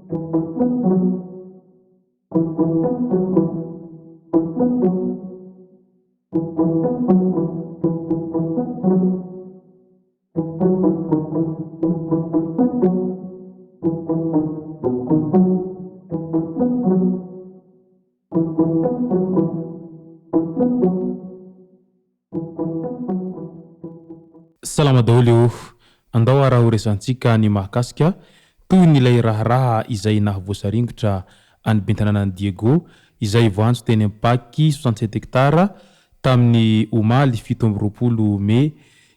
Salama daholo andao araha ho resantsika ny mahakasika toy nilay raharaha izay nahavoasaringotra any bentanànany Diego izay voantso teny Ampaky 67 hektara tamin'ny omaly 7 Mey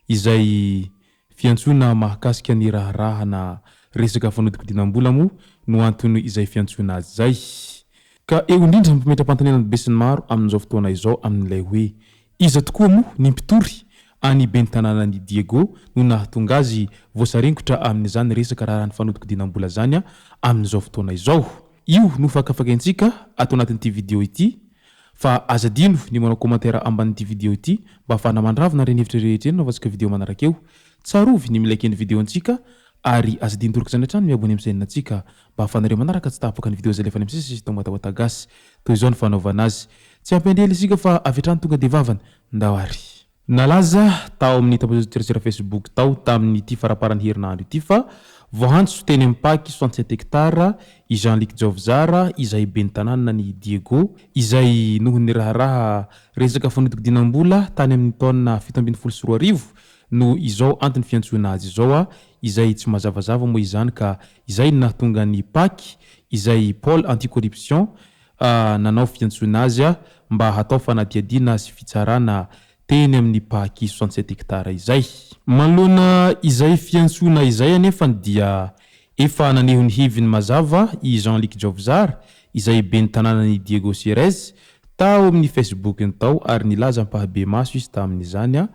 izay fiantsona mahakasika ny raharaha na resaka fanodikodinam-bola mo no antony izay fiantsona azy zay. Ka eo indrindra mipetra-panontaniana besin'ny maro amin'izao fotoana izao amin'ilay hoe iza tokoa mo ny mpitory any bentanànany Diego no nahatonga azy voasaringotra amin'izany resaka raharahany fanodikodinam-bola zany amin'izao fotoana izao. Io no fakafakaintsika ato anatin'ity video ity fa azadino ny manao commentaire ambanin'ity video ity mba ahafahana mandravina reny hevitra rehetra eny navatsika video manaraka eo. Tsarovy ny milaiky ny video antsika ary azadino toroka zany hatrany miabony amin'ny chaîne antsika mba ahafahanareo manaraka tsy tapaka ny video zay lefa ny amsisy sy tombatawata gasy toy izao ny fanaovana azy. Tsy ampendrely isika fa avy hatrany tonga de vavana ndawary. Nalaza tao amin'ny tapazotsirasira Facebook tao tamin'ny ity faraparany herinandro ity fa voantso teny Ampaky 67 hektara i Jean-Luc Jovzara izay bentanànany Diego izay nohon'ny raharaha resaka fanodikodinam-bola tany amin'ny taona 724 no izao antony fiantsona azy izao izay tsy mazavazava moa izany ka izay nahatonga ny Paky izay Pôle anticorruption nanao fiantsona azy mba hatao fanadihadiana sy fitsarana teny amin'ny Paky 67 hektara izay. Manoloana izay fiantsona izay anefa dia efa nanehony heviny mazava i Jean-Luc Jovzara izay bentanànany Diego Sierez tao amin'ny Facebook tao ary nilaza mpahabe maso izy tamin'izany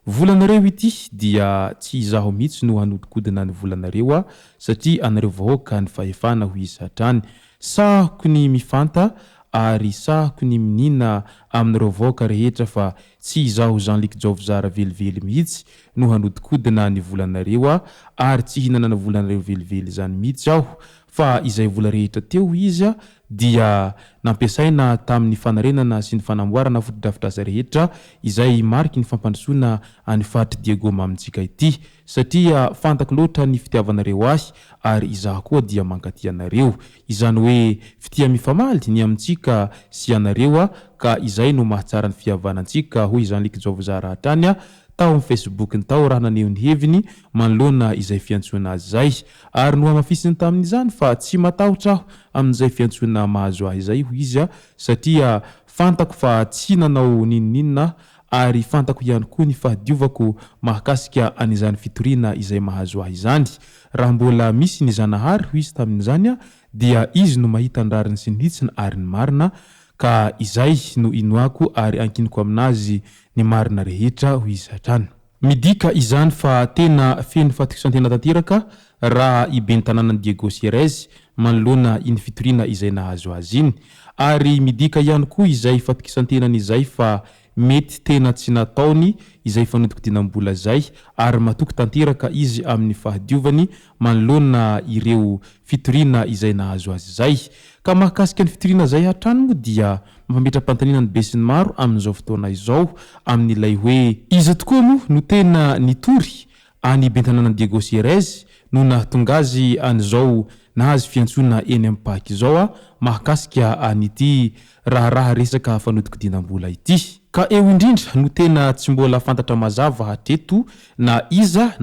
volanareo ity dia tsy izaho mihitsy no hanodikodina ny volanareo satria anareo vahoaka ny fahefana ho izy hatrany. Sahako ny mifanta ary sahako ny minina aminareo vahoaka rehetra fa tsy izaho Jean-Luc Jovzara velively mihitsy no hanodikodina ny volanareo ary tsy hinana ny volanareo velively zany mihitsy aho fa izay vola rehetra teo izy dia nampiasaina tamin'ny fanarenana sy ny fanamboarana fotodrafitrasa rehetra izay mariky ny fampandrosoana any faritry Diego mamintsika ity satria fantako loatra ny fitiavanareo ahy ary izaho koa dia mankaty anareo izany hoe fitia mifamaly ny amintsika sy anareo ka izay no mahatsara ny fihavanantsika hoy Jean-Luc Jovzara hatrany tao amin'ny Facebook tao raha naneho ny heviny manoloana izay fiantsona azy zay ary no hamafisiny tamin'izany fa tsy matahotra aho amin'izay fiantsona mahazo ahy izay hoy izy satria fantako fa tsy nanao ninina ary fantako ihany koa ny fahadiovako mahakasika an'izany fitoriana izay mahazo ahy izany. Raha mbola misy ny zanahary hoy izy tamin'izany dia izy no mahita ny rariny sy ny hitsiny ary ny marina ka izay no inoako ary ankiniko aminazy ny marina rehetra hoy izy hatrany. Midika izany fa tena feno fatikisantena tanteraka raha i bentanànany Diego Sierez manoloana iny fitoriana izay nahazo azy iny ary midika ihany koa izay fatikisantenany izay fa mety tena tsy nataony izay fanodikodinam-bola zay ary matoky tanteraka izy amin'ny fahadiovany manoloana ireo fitoriana izay nahazo azy zay. Ka mahakasika ny fitoriana zay hatrany moa dia mampametra-panontaniana ny besin'ny maro amin'izao fotoana izao amin'ilay hoe iza tokoa moa no tena nitory any bentanànany Diego Sierez no nahatonga azy an'izao nahazo fiantsona eny amin'ny Paky zao mahakasika an'ity raharaha resaka fanodikodinam-bola ity. Ka eo indrindra no tena tsy mbola fantatra mazava hatreto na iza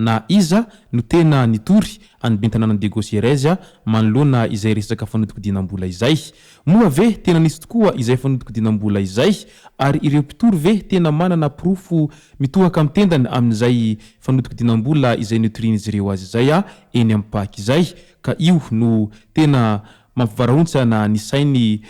no tena nitory any bentanànany Diego Sierez manoloana izay resaka fanodikodinam-bola izay. Moa ve tena nisy tokoa izay fanodikodinam-bola izay ary ireo mpitory ve tena manana profo mitohaka amin'ny tendany amin'izay fanodikodinam-bola izay nitorian'izy ireo azy zay eny amin'ny Paky zay. Ka io no tena mampivarahontsana ny sainy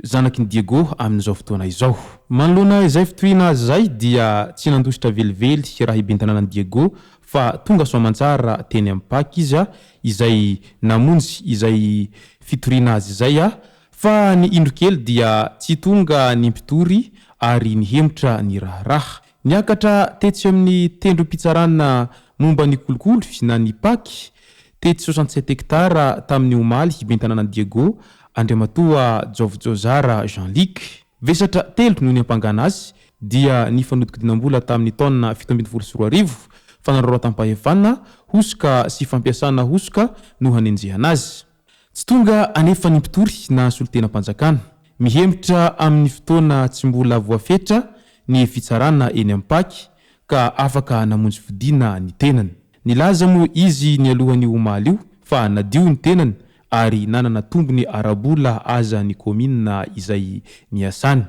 zanaky ny Diego amin'izao fotoana izao. Manoloana izay fitoriana azy zay dia tsy nandositra velively raha ibentanànany Diego fa tonga soamantsara teny amin'ny Paky izy izay namonjy izay fitoriana azy zay fa ny indrokely dia tsy tonga ny mpitory ary nihemotra ny raharaha. Niakatra tetsy amin'ny tendro mpitsarana momba ny kolokolo na ny Paky tety 67 hektara tamin'ny omaly ibentanana Diego Andriamatoa Jovjozara Jean-Luc vesatra telo noho ny ampangana azy dia ny fanodikidinam-bola tamin'ny taona 17 fanarora tampahefanana hosoka sy fampiasana hosoka no hanenjehana azy tsy tonga anefa ny mpitory na solotena-panjakana mihemitra amin'ny fotoana tsy mbola voafetra ny fitsarana eny ampaky ka afaka namonjy fidina ny tenany nilaza moa izy ny alohan'ny omaly io fa nadio ny tenany ary nanana tombony arabola aza ny komina izay niasany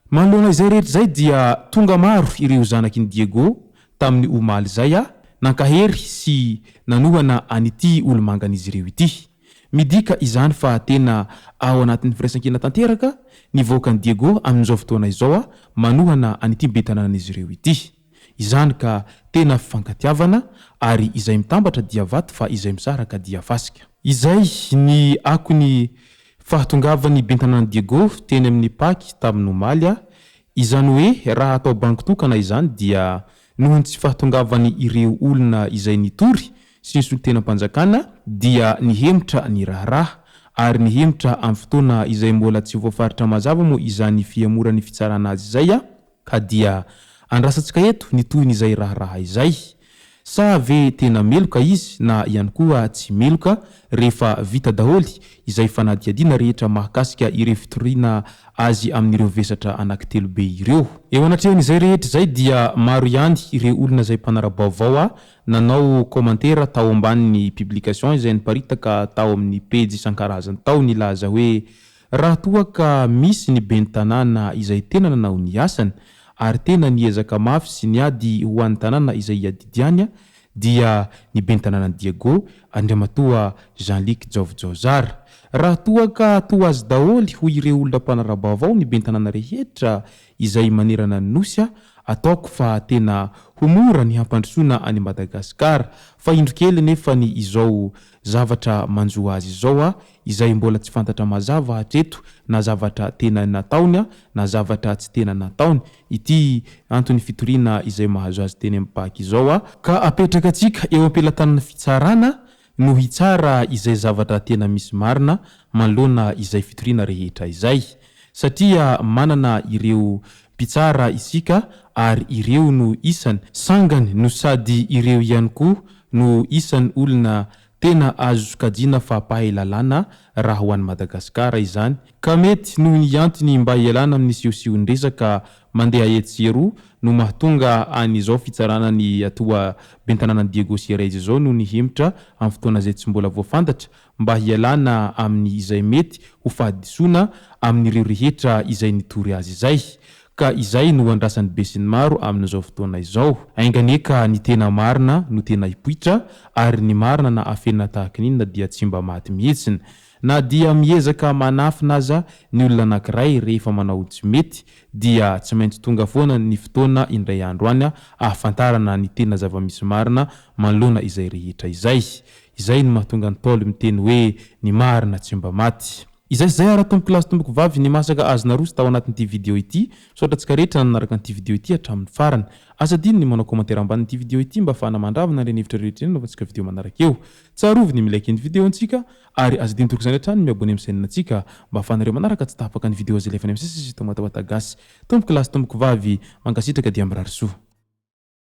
manoloana izay rehetra zay dia tonga maro ireo zanaky ny Diego tamin'ny omaly zay nankahery sy nanohana an'ity olo-mangan'izy ireo ity midika izany fa tena ao anatin'ny firaisankina tanteraka nivoaka ny Diego amin'izao fotoana izao manohana an'ity betananan'izy ireo ity izany ka tena fifankatiavana ary izay mitambatra dia vato fa izay misaraka dia fasika izay ny akony fahatongavany bentanan'i Diego teny amin'ny paky tamin'ny omaly izany hoe raha atao banky tokana izany dia nohony tsy fahatongavany ireo olona izay nitory sy ny solotena-panjakana dia nihemitra ny raharaha ary nihemitra amin'ny fotoana izay mbola tsy voafaritra mazava moa izany fiamora ny fitsarana azy izay ka dia andrasantsika eto nitohiny izay raharaha izay sa ve tena meloka izy na ihany koa tsy meloka rehefa vita daholy izay fanadiadiana rehetra mahakasika ireo fitoriana azy amin'ireo vesatra anankitelo be ireo eo anatrehan'izay rehetra zay dia maro ihany ireo olona izay mpanara-baovao nanao komantera tao ambanin'ny publication izay niparitaka tao amin'ny pejy isan-karazany tao nilaza hoe raha toa ka misy ny ben'ny tanàna izay tena nanao ny asany ary tena niezaka mafy sy niady ho an'ny tanàna izay iadidiany dia ny ben'ny tanànan'i Diego Andriamatoa Jean-Luc Jovjozara raha toa ka toa azy daholy ho ireo olona mpanara-baovao ny ben'ny tanàna rehetra izay manerana ny nosy ataoko fa tena homora ny hampandrosoana any Madagasikara fa indro kely nefa ny izao zavatra manjo azy izao izay mbola tsy fantatra mazava hatreto na zavatra tena nataony na zavatra tsy tena nataony ity antony fitoriana izay mahazo azy teny amin'ny paky izao ka apetraka atsika eo ampelantanana fitsarana no hitsara izay zavatra tena misy marina manoloana izay fitoriana rehetra izay satria manana ireo mpitsara isika ary ireo no isany sangany no sady ireo ihany koa no isany olona tena azo sokajina fa pahay lalàna raha ho an'ny Madagasikara izany ka mety noho ny antony mba hialana amin'ny siosiondresaka mandeha etsero no mahatonga an'izao fitsarana ny atoa ben'ny tanànan'i Diego Sierez izao no nihemitra amin'ny fotoana izay tsy mbola voafantatra mba hialana amin'ny izay mety ho fahadisoana amin'ireo rehetra izay nitory azy izay ka izay no andrasan'ny be sy ny maro amin'izao fotoana izao ainganeka ny tena marina no tena hipoitra ary ny marina na afenina tahaka n'inona dia tsy mba maty mihitsiny na dia miezaka manafina aza ny olona anankiray rehefa manao tsy mety dia tsy maintsy tonga foana ny fotoana indray andro any ahafantarana ny tena zava-misy marina manoloana izay rehetra izay no mahatonga ny Paoly miteny hoe ny marina tsy mba maty izay ara tomboko lasy tomboko vavy ny masaka azona rosy tao anatin'ity video ity sotra tsika rehetra nanaraka an'ity video ity hatramin'ny farany azadiny ny manao komantera ambanin'ity video ity mba fahanamandravina ireny hevitra rehetra ireny novantsika video manaraka eo tsarovy ny milaiky ny video antsika ary azadiny toko izany hatrany miabone amin'ny chaîne antsika mba ahafanareo manaraka tsy tapaka ny video azy lefany amin'ny sisy tomatagasy tomboko lasy tomboko vavy mankasitraka dia mirary soa